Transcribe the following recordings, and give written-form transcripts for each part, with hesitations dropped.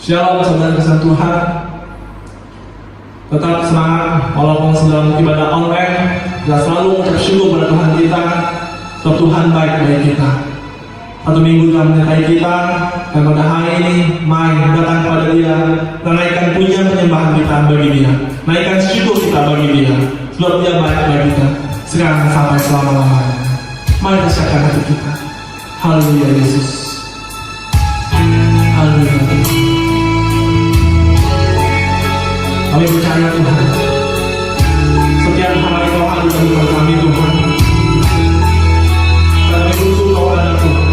Shalom saudara kesatuan Tuhan. Tetap semangat walaupun sedang ibadah online. Dan selalu mengucap syukur pada Tuhan kita. Sebab Tuhan baik bagi kita. Satu minggu telah menyertai kita. Dan pada hari ini mari datang kepada Dia dan naikkan pujian penyembahan kita bagi Dia. Naikkan syukur kita bagi Dia. Sebab Dia baik bagi kita sekarang sampai selama-lamanya. Mari kita siapkan hati kita. Haleluya Yesus. Haleluya. Kami percaya Tuhan, setiap hari Kau hadir dalam hidup kami Tuhan. Kami butuh Kau ada Tuhan.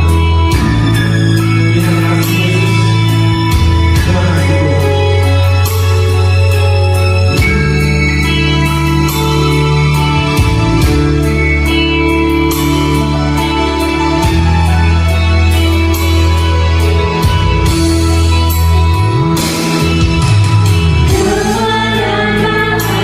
Terima kasih Yesus. Terima kasih Tuhan. Semua yang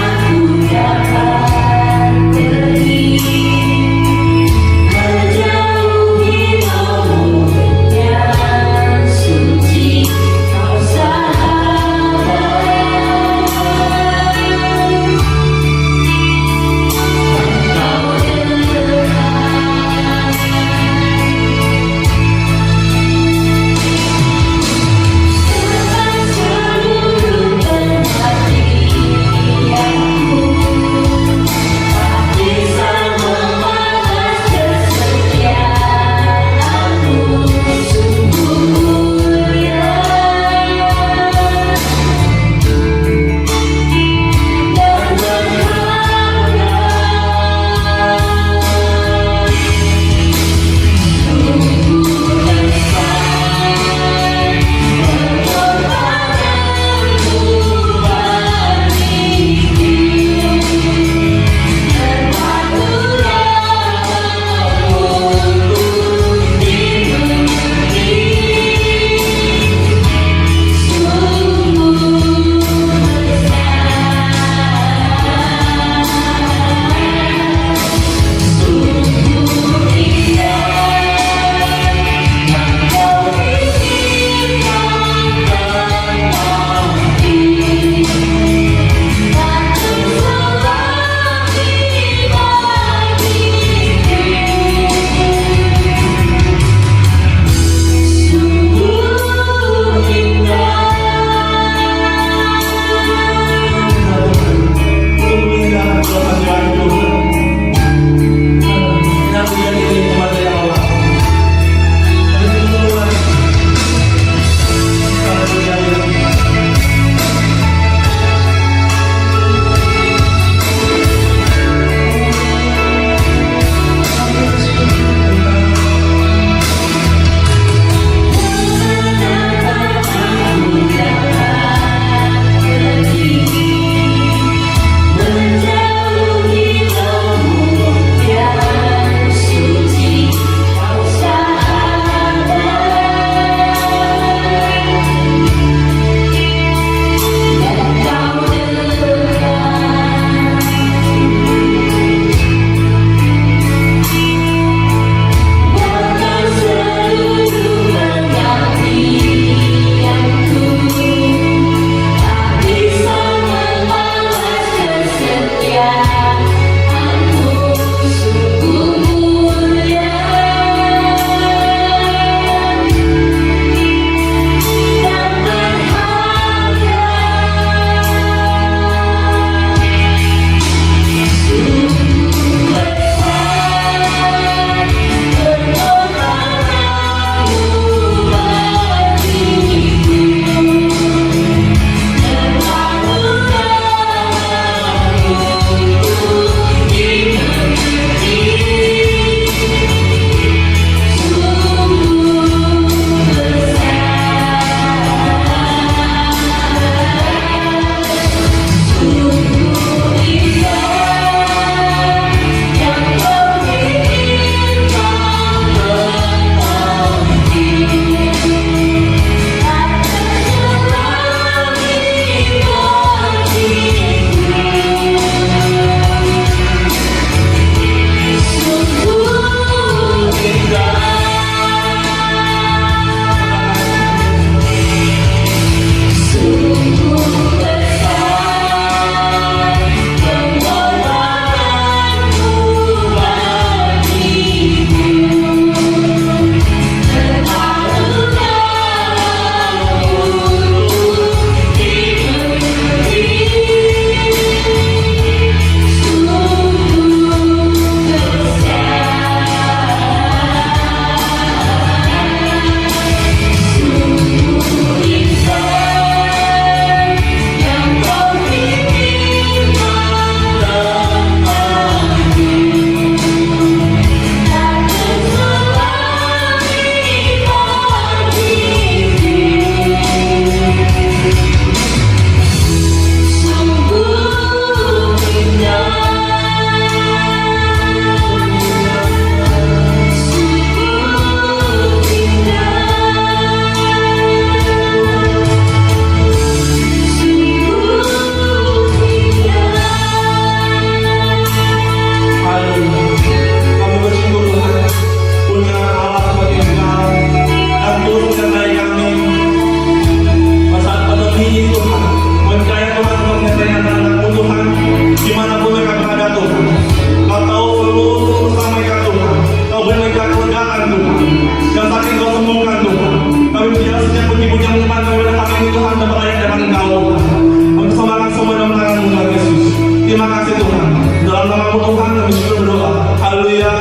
Terima kasih Tuhan. Dalam nama Tuhan kami syukur berdoa. Haleluya.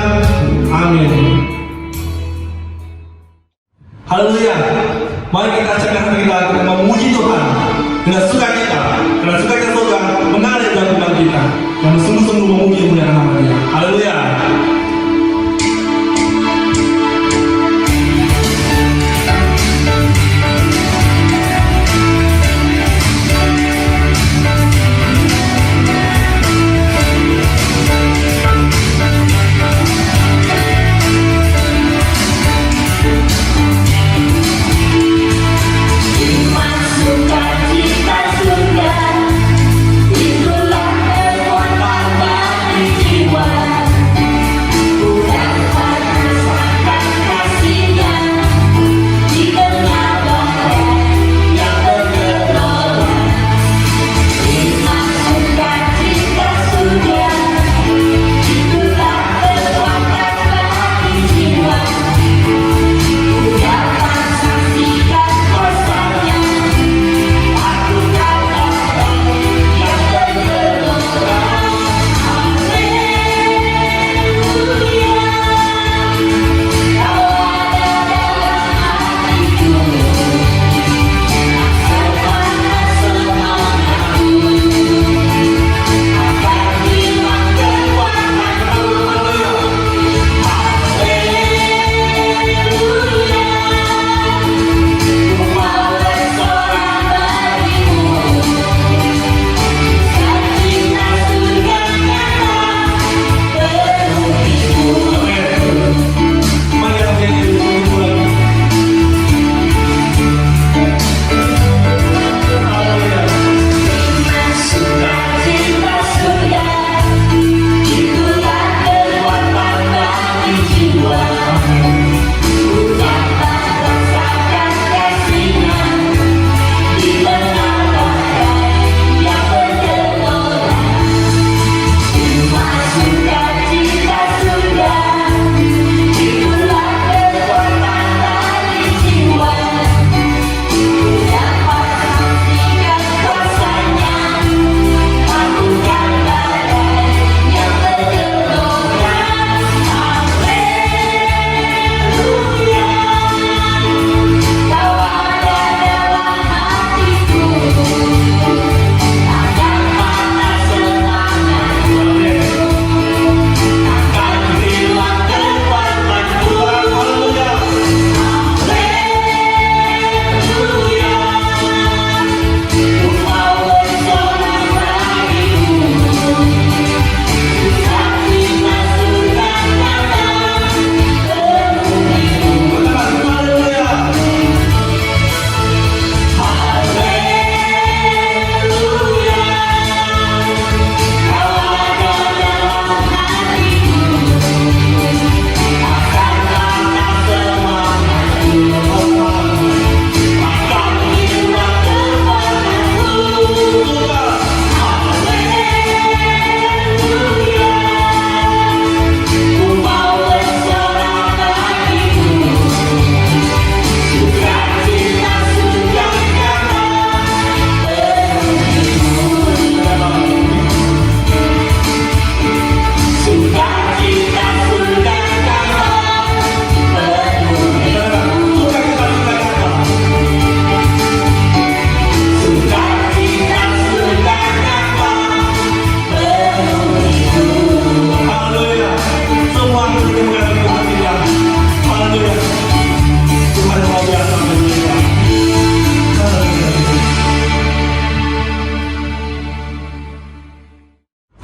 Amin. Haleluya. Mari kita cekkan hati kita memuji Tuhan dengan sukacita. Karena sukacita surga mengalir dalam Tuhan kita. Dan sungguh-sungguh memuji kemuliaan nama Dia. Haleluya.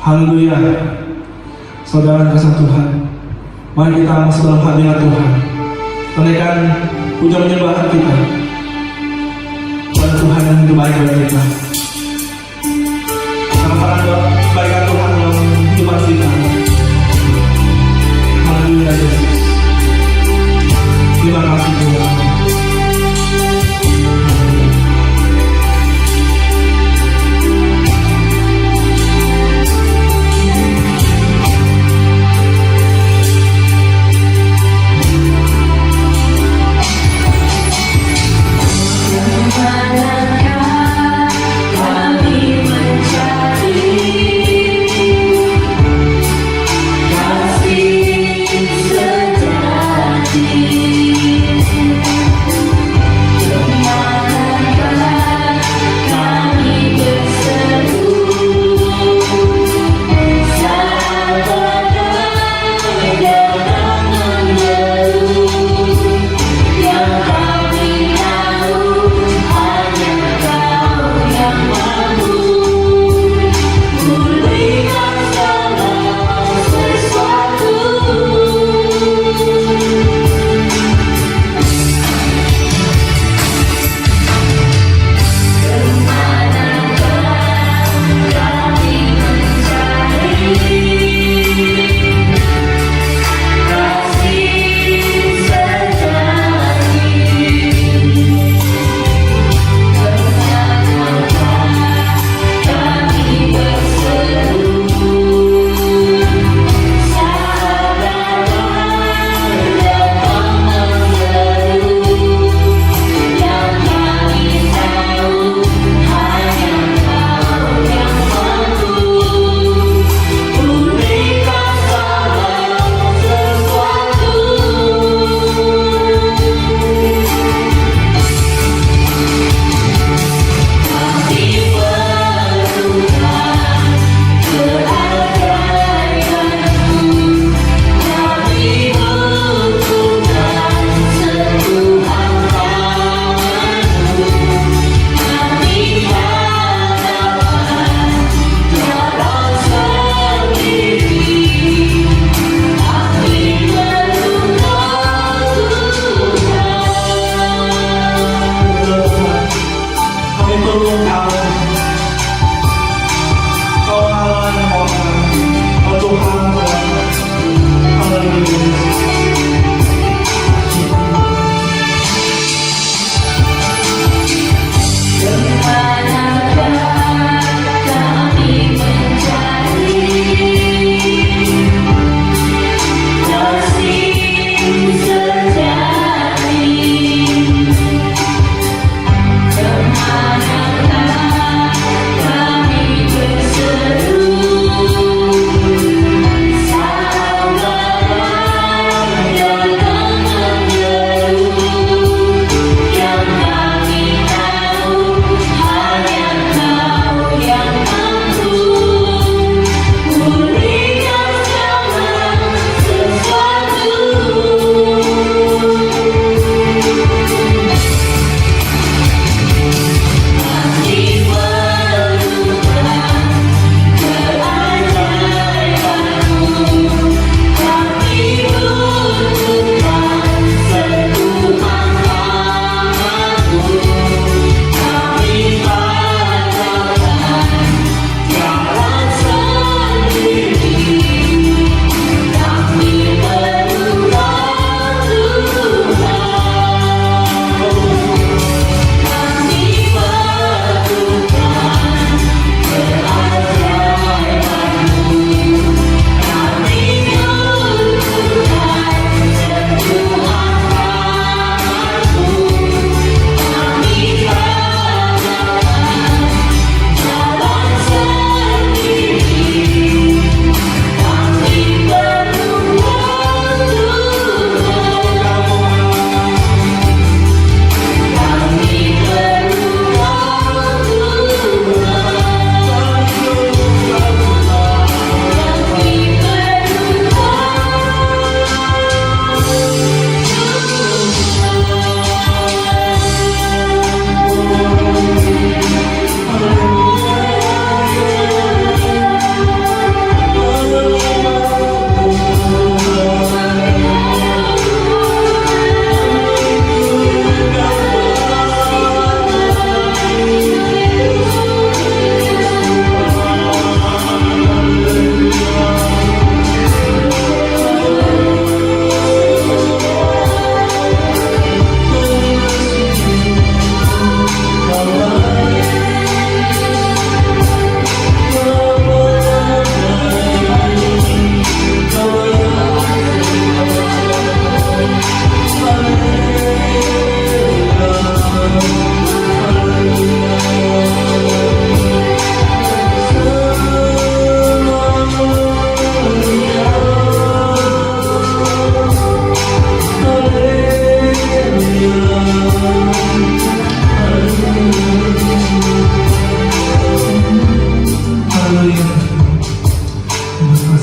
Haleluya. Saudara kasih Tuhan, mari kita masuk dalam hadirat Tuhan. Menaikkan puja penyembahan kita pada Tuhan yang terbaik bagi kita. Karena kebaikan Tuhan dalam hidup kita. Haleluya Yesus. Terima kasih Tuhan. Kami menjadi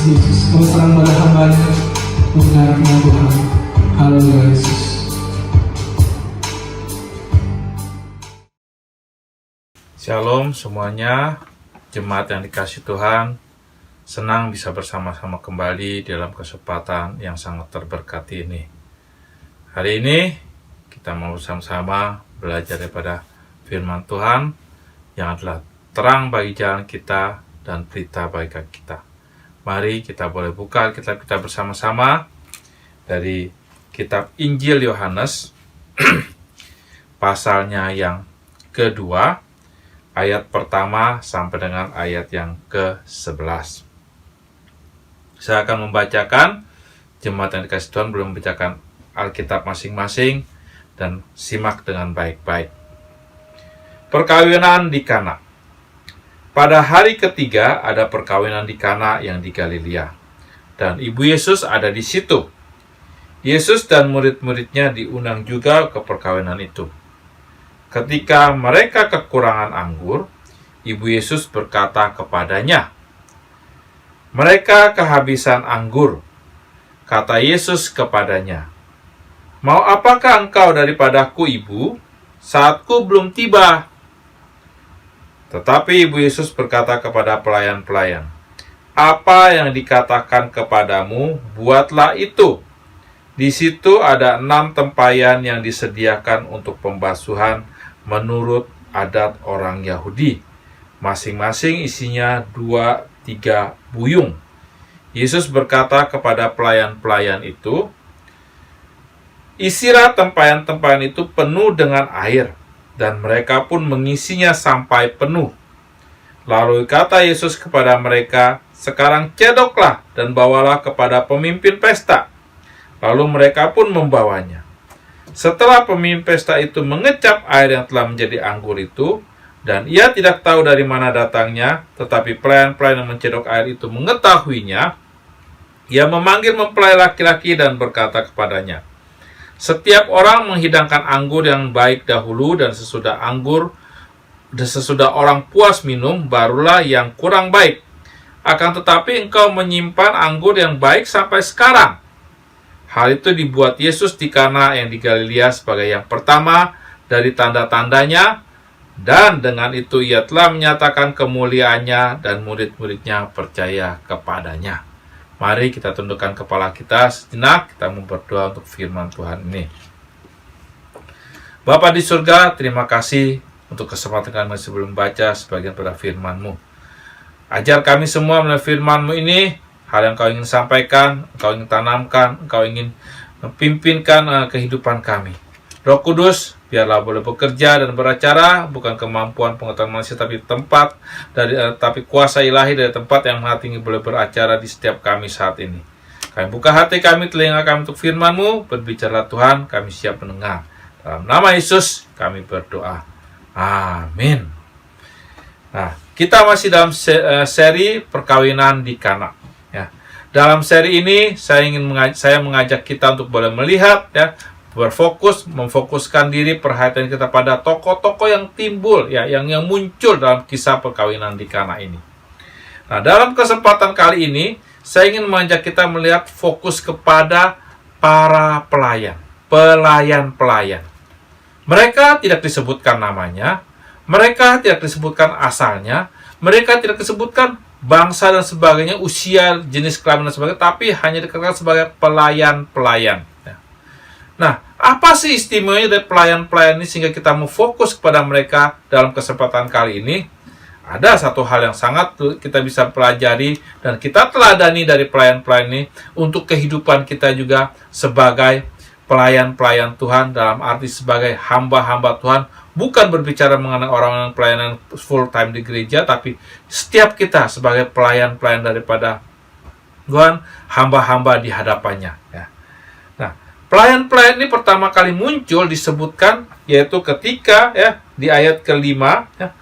kasih Yesus. Kami serang pada hamba-Nya untuk harapan Tuhan. Haleluya Yesus. Shalom semuanya, jemaat yang dikasihi Tuhan. Senang bisa bersama-sama kembali dalam kesempatan yang sangat terberkati ini. Hari ini kita mau bersama-sama belajar daripada firman Tuhan yang adalah terang bagi jalan kita dan berita bagi kita. Mari kita boleh buka Alkitab kita bersama-sama dari kitab Injil Yohanes pasalnya yang kedua, ayat pertama sampai dengan ayat yang ke-11. Saya akan membacakan, jemaat yang dikasih Tuhan belum membacakan Alkitab masing-masing, dan simak dengan baik-baik. Perkawinan di Kana. Pada hari ketiga ada perkawinan di Kana yang di Galilea, dan ibu Yesus ada di situ. Yesus dan murid-muridnya diundang juga ke perkawinan itu. Ketika mereka kekurangan anggur, ibu Yesus berkata kepadanya, "Mereka kehabisan anggur." Kata Yesus kepadanya, "Mau apakah engkau daripadaku, ibu? Saatku belum tiba." Tetapi ibu Yesus berkata kepada pelayan-pelayan, "Apa yang dikatakan kepadamu, buatlah itu." Di situ ada 6 tempayan yang disediakan untuk pembasuhan menurut adat orang Yahudi. Masing-masing isinya 2-3 buyung. Yesus berkata kepada pelayan-pelayan itu, "Isilah tempayan-tempayan itu penuh dengan air," dan mereka pun mengisinya sampai penuh. Lalu kata Yesus kepada mereka, "Sekarang cedoklah dan bawalah kepada pemimpin pesta." Lalu mereka pun membawanya. Setelah pemimpin pesta itu mengecap air yang telah menjadi anggur itu, dan ia tidak tahu dari mana datangnya, tetapi pelayan-pelayan yang mencedok air itu mengetahuinya, ia memanggil mempelai laki-laki dan berkata kepadanya, "Setiap orang menghidangkan anggur yang baik dahulu, dan sesudah orang puas minum, barulah yang kurang baik. Akan tetapi engkau menyimpan anggur yang baik sampai sekarang." Hal itu dibuat Yesus di Kana yang di Galilea sebagai yang pertama dari tanda-tandanya, dan dengan itu ia telah menyatakan kemuliaannya, dan murid-muridnya percaya kepadanya. Mari kita tundukkan kepala kita sejenak, kita berdoa untuk firman Tuhan ini. Bapa di surga, terima kasih untuk kesempatan kami sebelum baca sebagian pada firman-Mu. Ajar kami semua melalui firman-Mu ini, hal yang Kau ingin sampaikan, Kau ingin tanamkan, Kau ingin memimpinkan kehidupan kami. Roh Kudus, biarlah boleh bekerja dan beracara, bukan kemampuan pengetahuan manusia, tapi kuasa ilahi dari tempat yang maha tinggi boleh beracara di setiap kami saat ini. Kami buka hati kami, telinga kami untuk firman-Mu, berbicara Tuhan, kami siap mendengar. Dalam nama Yesus kami berdoa. Amin. Nah, kita masih dalam seri perkawinan di Kana. Ya. Dalam seri ini saya mengajak kita untuk boleh melihat, ya, memfokuskan diri perhatian kita pada tokoh-tokoh yang timbul, ya, yang muncul dalam kisah perkawinan di Kana ini. Nah, dalam kesempatan kali ini saya ingin mengajak kita melihat fokus kepada para pelayan-pelayan. Mereka tidak disebutkan namanya, mereka tidak disebutkan asalnya, mereka tidak disebutkan bangsa dan sebagainya, usia, jenis kelamin dan sebagainya, tapi hanya dikatakan sebagai pelayan-pelayan. Nah, apa sih istimewanya dari pelayan-pelayan ini sehingga kita mau fokus kepada mereka dalam kesempatan kali ini? Ada satu hal yang sangat kita bisa pelajari dan kita teladani dari pelayan-pelayan ini untuk kehidupan kita juga sebagai pelayan-pelayan Tuhan, dalam arti sebagai hamba-hamba Tuhan. Bukan berbicara mengenai orang-orang pelayanan full time di gereja, tapi setiap kita sebagai pelayan-pelayan daripada Tuhan, hamba-hamba di hadapannya. Ya. Nah, pelayan-pelayan ini pertama kali muncul disebutkan, yaitu ketika, ya, di ayat ke-5, ya,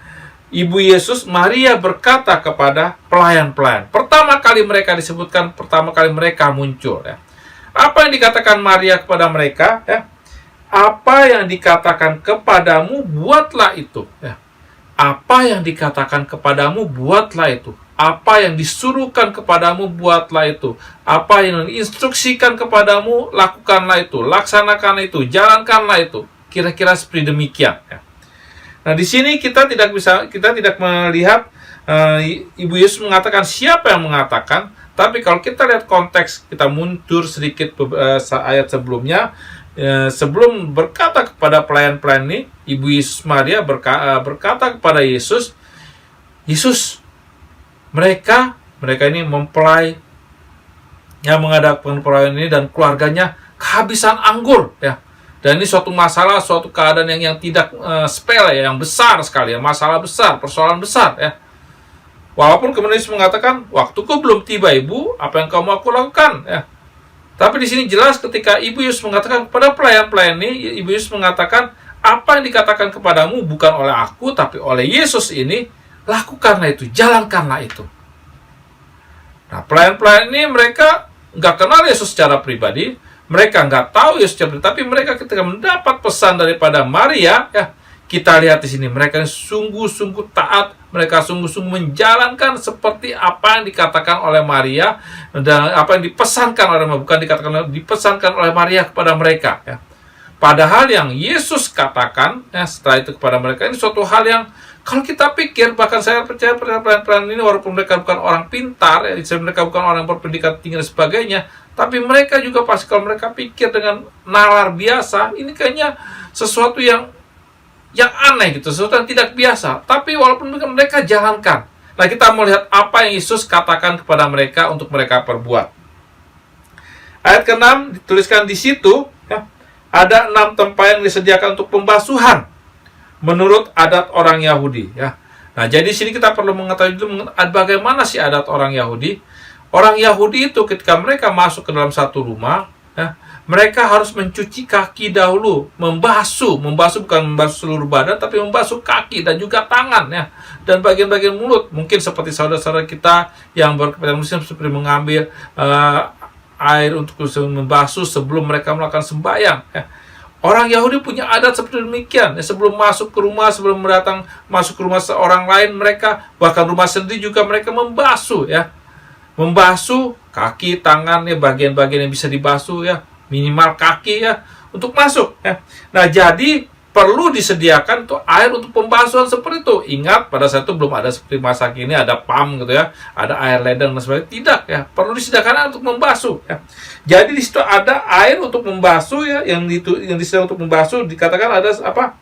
Ibu Yesus Maria berkata kepada pelayan-pelayan. Pertama kali mereka disebutkan, pertama kali mereka muncul. Ya. Apa yang dikatakan Maria kepada mereka? Ya. Apa yang dikatakan kepadamu, buatlah itu. Ya. Apa yang dikatakan kepadamu, buatlah itu. Apa yang disuruhkan kepadamu, buatlah itu. Apa yang diinstruksikan kepadamu, lakukanlah itu. Laksanakan itu, jalankanlah itu. Kira-kira seperti demikian. Nah, di sini kita tidak melihat Ibu Yesus mengatakan siapa yang mengatakan. Tapi kalau kita lihat konteks, kita mundur sedikit ayat sebelumnya. Sebelum berkata kepada pelayan-pelayan ini, Ibu Yesus Maria berkata kepada Yesus, mereka ini mempelai yang mengadakan perayaan ini dan keluarganya kehabisan anggur, ya. Dan ini suatu masalah, suatu keadaan yang tidak sepele, yang besar sekali, ya. Masalah besar, persoalan besar, ya. Walaupun kemudian Yesus mengatakan, waktuku belum tiba, Ibu, apa yang kamu aku lakukan, ya. Tapi di sini jelas ketika Ibu Yesus mengatakan kepada pelayan-pelayan ini, Ibu Yesus mengatakan, apa yang dikatakan kepadamu bukan oleh aku, tapi oleh Yesus ini, lakukanlah itu, jalankanlah itu. Nah, pelayan-pelayan ini mereka nggak kenal Yesus secara pribadi, mereka nggak tahu Yesus secara pribadi, tapi mereka ketika mendapat pesan daripada Maria, ya, kita lihat di sini mereka sungguh-sungguh taat, mereka sungguh-sungguh menjalankan seperti apa yang dikatakan oleh Maria dan apa yang dipesankan dipesankan oleh Maria kepada mereka, ya. Padahal yang Yesus katakan, ya, setelah itu kepada mereka, ini suatu hal yang kalau kita pikir, bahkan saya percaya pelayan-pelayan ini walaupun mereka bukan orang pintar, ya, mereka bukan orang berpendidikan tinggi dan sebagainya, tapi mereka juga pasti kalau mereka pikir dengan nalar biasa, ini kayaknya sesuatu yang aneh gitu, sesuatu yang tidak biasa. Tapi walaupun mereka jalankan. Nah, kita melihat apa yang Yesus katakan kepada mereka untuk mereka perbuat. Ayat ke-6 dituliskan di situ, ya, ada 6 tempayan yang disediakan untuk pembasuhan menurut adat orang Yahudi, ya. Nah, jadi di sini kita perlu mengetahui dulu bagaimana sih adat orang Yahudi. Orang Yahudi itu ketika mereka masuk ke dalam satu rumah, ya, mereka harus mencuci kaki dahulu, membasuh bukan membasuh seluruh badan, tapi membasuh kaki dan juga tangan, ya, dan bagian-bagian mulut. Mungkin seperti saudara-saudara kita yang berkepercayaan Muslim seperti mengambil air untuk membasuh sebelum mereka melakukan sembahyang, ya. Orang Yahudi punya adat seperti demikian, ya, sebelum masuk ke rumah, sebelum masuk ke rumah seorang lain, mereka bahkan rumah sendiri juga mereka membasuh, ya. Membasuh kaki, tangan, ya, bagian-bagian yang bisa dibasuh, ya, minimal kaki, ya, untuk masuk, ya. Nah, jadi perlu disediakan tuh air untuk pembasuhan seperti itu. Ingat, pada saat itu belum ada seperti masa kini ada pump gitu, ya, ada air ledeng dan sebagainya. Tidak, ya, perlu disediakan air untuk membasuh, ya. Jadi di situ ada air untuk membasuh, ya, yang disediakan untuk membasuh dikatakan ada apa?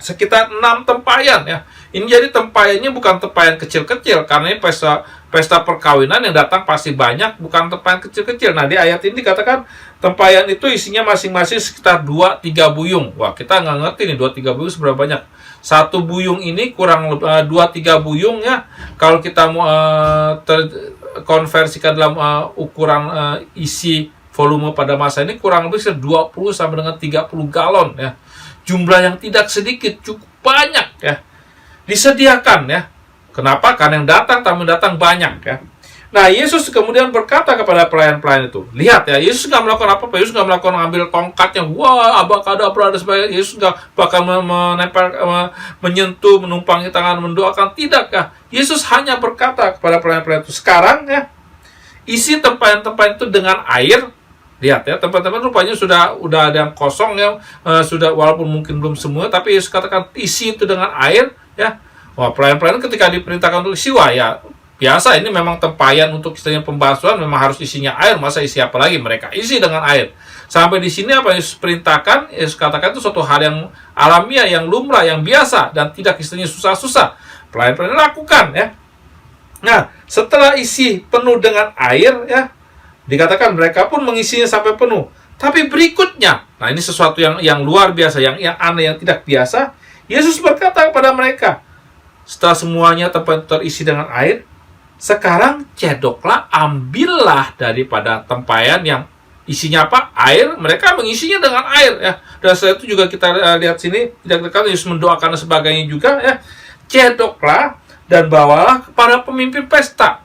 Sekitar 6 tempayan, ya. Ini jadi tempayannya bukan tempayan kecil-kecil, karena ini pesta perkawinan yang datang pasti banyak, bukan tempayan kecil-kecil. Nah, di ayat ini dikatakan tempayan itu isinya masing-masing sekitar 2-3 buyung. Wah, kita nggak ngerti nih 2-3 buyung seberapa banyak. Satu buyung ini kurang 2-3 buyung, ya. Kalau kita mau konversikan dalam ukuran isi volume pada masa ini kurang lebih 20 sampai dengan 30 galon, ya. Jumlah yang tidak sedikit, cukup banyak, ya. Disediakan, ya. Kenapa? Karena yang tamu datang banyak, ya. Nah, Yesus kemudian berkata kepada pelayan-pelayan itu, lihat, ya, Yesus nggak melakukan apa-apa. Yesus nggak melakukan ambil tongkatnya, wah, abrakadabra dan sebagainya. Yesus nggak bakal menyentuh, menumpangi tangan, mendoakan, tidak, ya. Yesus hanya berkata kepada pelayan-pelayan itu, sekarang, ya, isi tempayan-tempayan itu dengan air. Lihat, ya, tempat-tempat rupanya sudah ada yang kosong, ya, sudah, walaupun mungkin belum semua, tapi Yesus katakan isi itu dengan air, ya. Wah, pelayan-pelayan ketika diperintahkan untuk isi, wah, ya, biasa, ini memang tempayan untuk istilahnya pembasuhan, memang harus isinya air, masa isi apa lagi, mereka isi dengan air. Sampai di sini apa yang Yesus perintahkan, Yesus katakan itu suatu hal yang alamiah, yang lumrah, yang biasa, dan tidak istilahnya susah-susah. Pelayan-pelayan lakukan, ya. Nah, setelah isi penuh dengan air, ya, dikatakan mereka pun mengisinya sampai penuh. Tapi berikutnya, nah ini sesuatu yang luar biasa, yang aneh, yang tidak biasa. Yesus berkata kepada mereka, setelah semuanya tempat terisi dengan air, sekarang cedoklah, ambillah daripada tempayan yang isinya apa? Air. Mereka mengisinya dengan air, ya. Dan setelah itu juga kita lihat sini, tidak dekat Yesus mendoakan dan sebagainya juga, ya. Cedoklah dan bawalah kepada pemimpin pesta.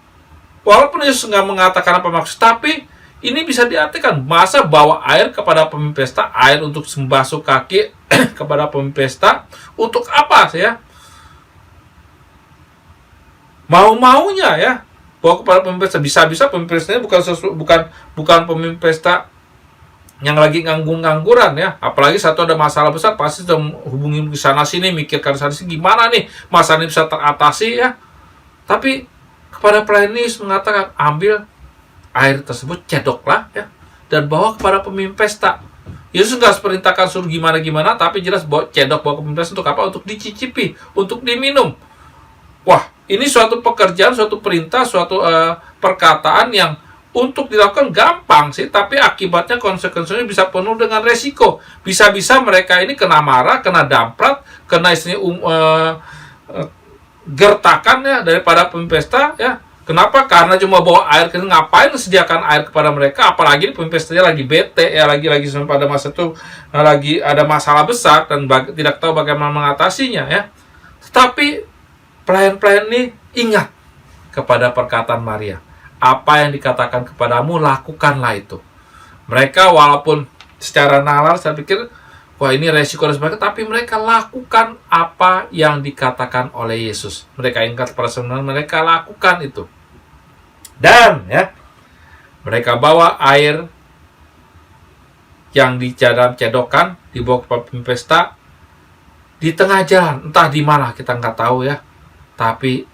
Walaupun Yesus nggak mengatakan apa maksud, tapi ini bisa diartikan, masa bawa air kepada pemimpin pesta, air untuk membasuh kaki kepada pemimpin pesta, untuk apa, ya? mau-maunya ya, bahwa kepada pemimpin pesta, bisa-bisa pemimpin pestanya bukan pemimpin pesta yang lagi nganggur-ngangguran ya, apalagi satu ada masalah besar pasti sudah hubungin ke sana sini, mikirkan sana sini gimana nih masalah ini bisa teratasi ya. Tapi kepada pelayan Yesus mengatakan, ambil air tersebut, cedoklah ya, dan bawa kepada pemimpin pesta. Yesus nggak perintahkan suruh gimana-gimana, tapi jelas bawa cedok, bawa ke pemimpin pesta untuk apa? Untuk dicicipi, untuk diminum. Wah, ini suatu pekerjaan, suatu perintah, suatu perkataan yang untuk dilakukan gampang sih, tapi akibatnya konsekuensinya bisa penuh dengan resiko. Bisa-bisa mereka ini kena marah, kena damprat, kena gertakan ya daripada pemimpin pesta ya. Kenapa? Karena cuma bawa air, ngapain sediakan air kepada mereka? Apalagi pemimpin pestanya lagi bete ya, lagi pada masa itu lagi ada masalah besar dan tidak tahu bagaimana mengatasinya ya. Tetapi pelayan-pelayan ini ingat kepada perkataan Maria. Apa yang dikatakan kepadamu, lakukanlah itu. Mereka walaupun secara nalar saya pikir, wah ini resiko dan sebagainya, tapi mereka lakukan apa yang dikatakan oleh Yesus. Mereka ingat pada sebenarnya mereka lakukan itu. Dan ya, mereka bawa air yang di dalam cedokan, dibawa ke pemimpin pesta di tengah jalan, entah di mana kita nggak tahu ya. Tapi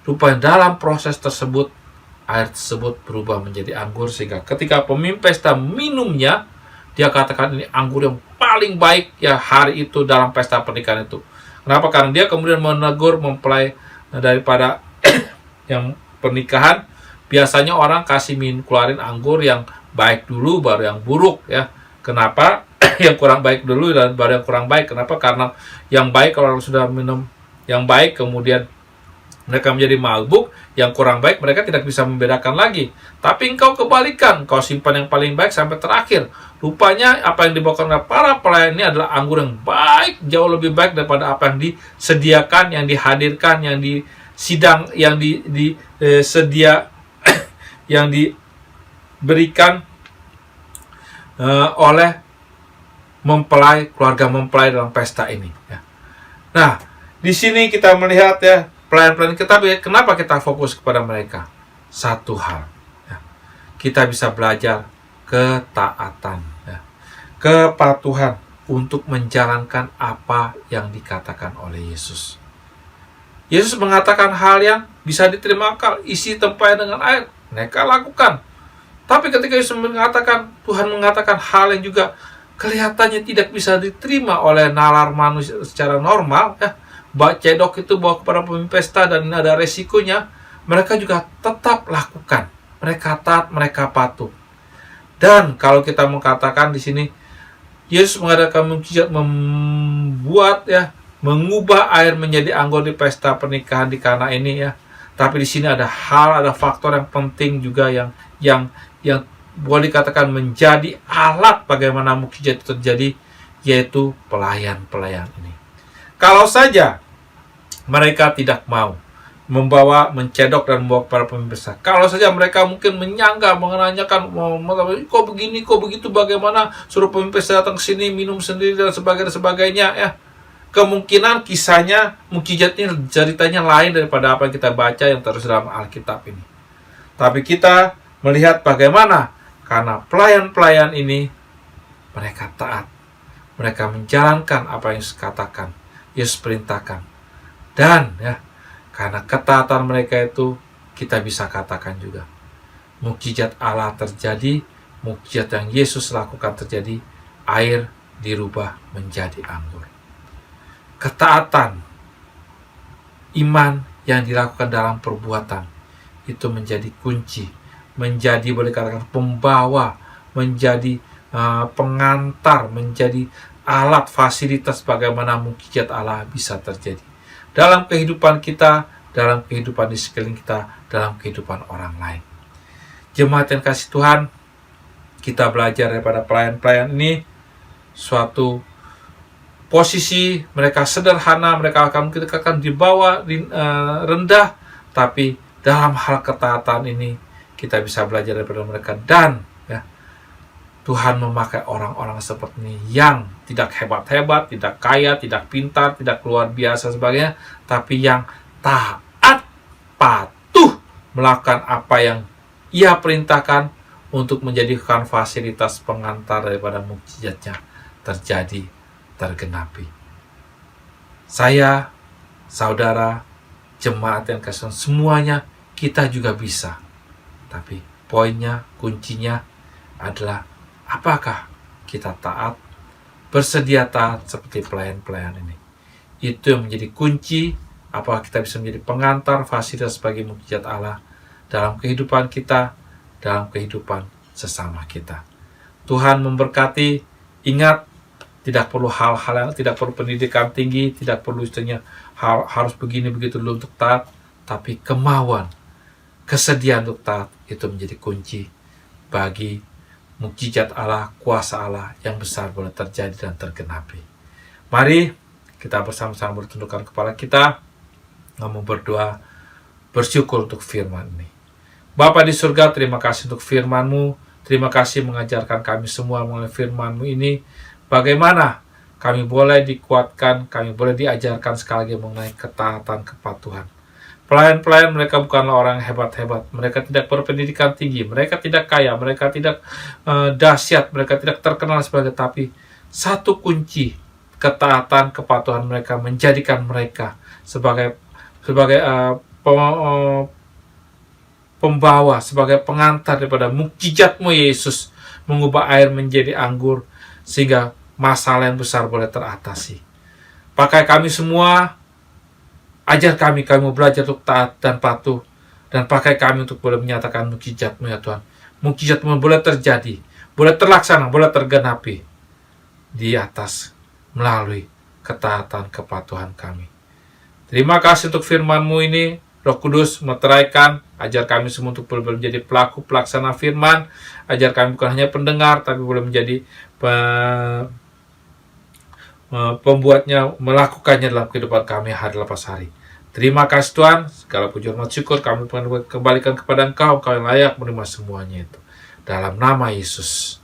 rupanya dalam proses tersebut air tersebut berubah menjadi anggur, sehingga ketika pemimpin pesta minumnya, dia katakan ini anggur yang paling baik ya hari itu dalam pesta pernikahan itu. Kenapa? Karena dia kemudian menegur mempelai daripada yang pernikahan. Biasanya orang kasih keluarin anggur yang baik dulu baru yang buruk ya. Kenapa? Yang kurang baik dulu dan baru yang kurang baik. Kenapa? Karena yang baik kalau orang sudah minum yang baik kemudian mereka menjadi mabuk, yang kurang baik mereka tidak bisa membedakan lagi. Tapi engkau kebalikan, kau simpan yang paling baik sampai terakhir. Rupanya apa yang dibawakan oleh para pelayan ini adalah anggur yang baik, jauh lebih baik daripada apa yang disediakan, yang dihadirkan, yang disidang, yang yang diberikan oleh keluarga mempelai dalam pesta ini. Ya. Nah, di sini kita melihat ya, pelayan-pelayan kita, kenapa kita fokus kepada mereka? Satu hal, ya, kita bisa belajar ketaatan, ya, kepatuhan untuk menjalankan apa yang dikatakan oleh Yesus. Yesus mengatakan hal yang bisa diterima akal, isi tempayan dengan air, mereka lakukan. Tapi ketika Yesus mengatakan, Tuhan mengatakan hal yang juga kelihatannya tidak bisa diterima oleh nalar manusia secara normal, ya, cedok itu bawa kepada pemimpin pesta dan ini ada resikonya, mereka juga tetap lakukan. Mereka taat, mereka patuh. Dan kalau kita mengatakan di sini, Yesus mengadakan mukjizat mengubah air menjadi anggur di pesta pernikahan di Kana ini ya. Tapi di sini ada faktor yang penting juga yang boleh dikatakan menjadi alat bagaimana mukjizat itu terjadi, yaitu pelayan-pelayan ini. Kalau saja mereka tidak mau mencedok dan membawa para pemimpin pesta, kalau saja mereka mungkin menyanggah, menanyakan, kok begini, kok begitu, bagaimana suruh pemimpin pesta datang ke sini, minum sendiri dan sebagainya ya. Kemungkinan kisahnya, mukjizatnya, ceritanya lain daripada apa yang kita baca yang terus dalam Alkitab ini. Tapi kita melihat bagaimana karena pelayan-pelayan ini mereka taat, mereka menjalankan apa yang Yesus katakan, Yesus perintahkan. Dan ya, karena ketaatan mereka itu, kita bisa katakan juga mukjizat Allah terjadi, mukjizat yang Yesus lakukan terjadi, air dirubah menjadi anggur. Ketaatan, iman yang dilakukan dalam perbuatan itu menjadi kunci, menjadi boleh katakan pembawa, menjadi pengantar, menjadi alat fasilitas bagaimana mukjizat Allah bisa terjadi dalam kehidupan kita, dalam kehidupan di sekeliling kita, dalam kehidupan orang lain. Jemaat yang kasih Tuhan, kita belajar daripada pelayan-pelayan ini, suatu posisi mereka sederhana, mereka akan dibawa rendah, tapi dalam hal ketaatan ini kita bisa belajar daripada mereka. Dan ya, Tuhan memakai orang-orang seperti ini yang tidak hebat-hebat, tidak kaya, tidak pintar, tidak luar biasa sebagainya, tapi yang taat patuh melakukan apa yang Ia perintahkan untuk menjadikan fasilitas pengantar daripada mukjizatnya terjadi, tergenapi. Saya, saudara, jemaat yang kasih Tuhan, semuanya kita juga bisa. Tapi poinnya, kuncinya adalah apakah kita taat, bersedia taat seperti pelayan-pelayan ini. Itu yang menjadi kunci, apakah kita bisa menjadi pengantar fasilitas bagi mukjizat Allah dalam kehidupan kita, dalam kehidupan sesama kita. Tuhan memberkati. Ingat, tidak perlu hal-hal yang tidak perlu pendidikan tinggi, tidak perlu istilahnya harus begini begitu dulu untuk taat, tapi kemauan, kesediaan untuk taat itu menjadi kunci bagi mukjizat Allah, kuasa Allah yang besar boleh terjadi dan tergenapi. Mari kita bersama-sama bertundukkan kepala kita, ngomong berdoa, bersyukur untuk firman ini. Bapa di surga, terima kasih untuk firman-Mu. Terima kasih mengajarkan kami semua melalui firman-Mu ini. Bagaimana kami boleh dikuatkan, kami boleh diajarkan sekali lagi mengenai ketaatan, kepatuhan. Pelayan-pelayan mereka bukanlah orang yang hebat-hebat. Mereka tidak berpendidikan tinggi. Mereka tidak kaya. Mereka tidak dahsyat. Mereka tidak terkenal sebagai, tapi satu kunci ketaatan, kepatuhan mereka menjadikan mereka sebagai pembawa, sebagai pengantar daripada mukjizat-Mu Yesus, mengubah air menjadi anggur sehingga masalah yang besar boleh teratasi. Pakai kami semua, ajar kami mau belajar untuk taat dan patuh, dan pakai kami untuk boleh menyatakan mukjizat-Mu ya Tuhan. Mukjizat-Mu boleh terjadi, boleh terlaksana, boleh tergenapi di atas melalui ketaatan, kepatuhan kami. Terima kasih untuk firman-Mu ini. Roh Kudus meteraikan, ajar kami semua untuk boleh menjadi pelaku pelaksana firman, ajar kami bukan hanya pendengar, tapi boleh menjadi pembuatnya, melakukannya dalam kehidupan kami hari lepas hari. Terima kasih Tuhan, segala puji hormat syukur kami kembalikan kepada Engkau, Engkau yang layak menerima semuanya itu. Dalam nama Yesus.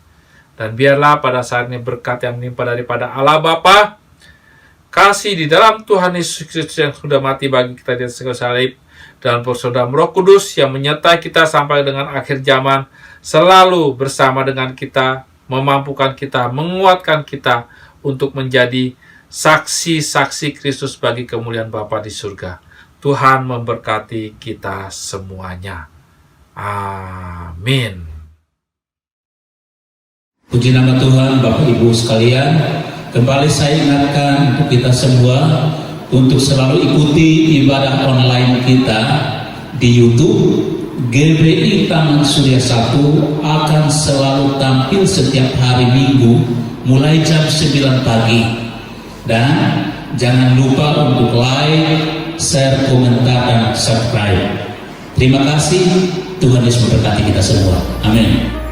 Dan biarlah pada saat ini berkat yang menimpa daripada Allah Bapa, kasih di dalam Tuhan Yesus Kristus yang sudah mati bagi kita di atas kayu salib, dan persaudaraan Roh Kudus yang menyertai kita sampai dengan akhir zaman, selalu bersama dengan kita, memampukan kita, menguatkan kita untuk menjadi saksi-saksi Kristus bagi kemuliaan Bapa di surga. Tuhan memberkati kita semuanya. Amin. Puji nama Tuhan, Bapak Ibu sekalian. Kembali saya ingatkan untuk kita semua untuk selalu ikuti ibadah online kita di YouTube. GBI Taman Surya 1 akan selalu tampil setiap hari Minggu mulai jam 9 pagi. Dan jangan lupa untuk like, share, komentar, dan subscribe. Terima kasih. Tuhan Yesus memberkati kita semua. Amin.